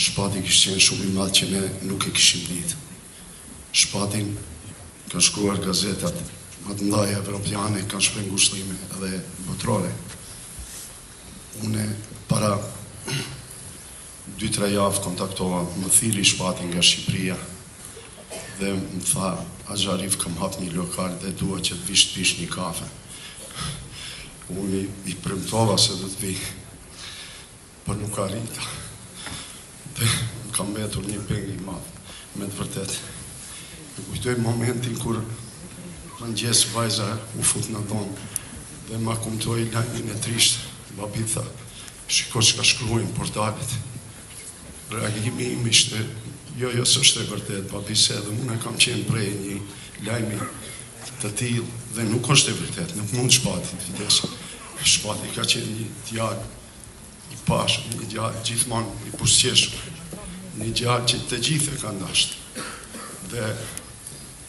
Shpati kishtë qenë shumë i madh që ne nuk e kishim ditë. Shpatin ka shkruar gazetat më të mëdha evropiane, kanë shpreh ngushëllime edhe botërore. Une para 2-3 javë kontaktova më thiri Shpatin nga Shqipëria dhe më tha, Axha Arif, kam hap një lokal dhe dua që të vish të pish një kafe. Unë i premtova se do të vi, por nuk arrita. Dhe më kam mbetur një peng i madh, me të vërtet. Më kujtoj momentin kur mëngjes vajza u fut në dhomë dhe ma kumtoi lajmin e trisht. Babi tha, shiko çka shkruajnë portalet. Reagimi im ishte, jo, s'është e vërtet, babi, se edhe unë kam qenë prej një lajmi të tillë dhe nuk është e vërtet, nuk mund Shpati të vdesë. Shpati ka qenë një djalë i pashëm, një djalë gjithmonë i buzëqeshur, një djalë që të gjithë e ka dashur. Dhe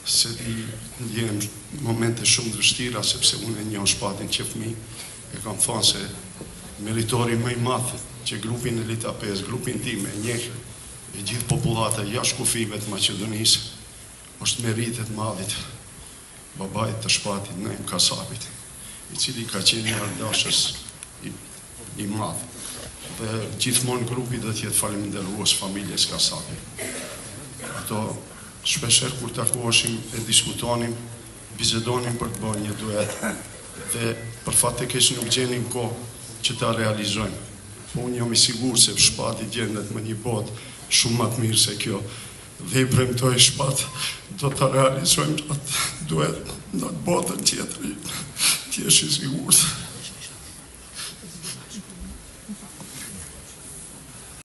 se ti ndjem momente shumë të vështira, sepse unë e njoh Shpatin që fëmijë, e kam thënë se meritori më i madh që grupin Elita 5, grupin tim e njeh e gjithë popullata jashtë kufive të Maqedonisë, është meritet madhit babait të Shpatit, Naim Kasapit, i cili ka qenë një ardashës i madh. Dhe gjithmonë grupi do të jetë falënderues familjes Kasapit. Ato shpeshherë kur takoheshim e diskutonim, bisedonim për të bërë një duet dhe për fat të keq nuk gjenim kohë që ta realizojmë. Po unë jam i sigurt se Shpati gjendet me një botë shumë më të mirë se kjo. Dhe i premtoj Shpat, do ta realizojmë atë duet në botën tjetër. Ti je i sigurt.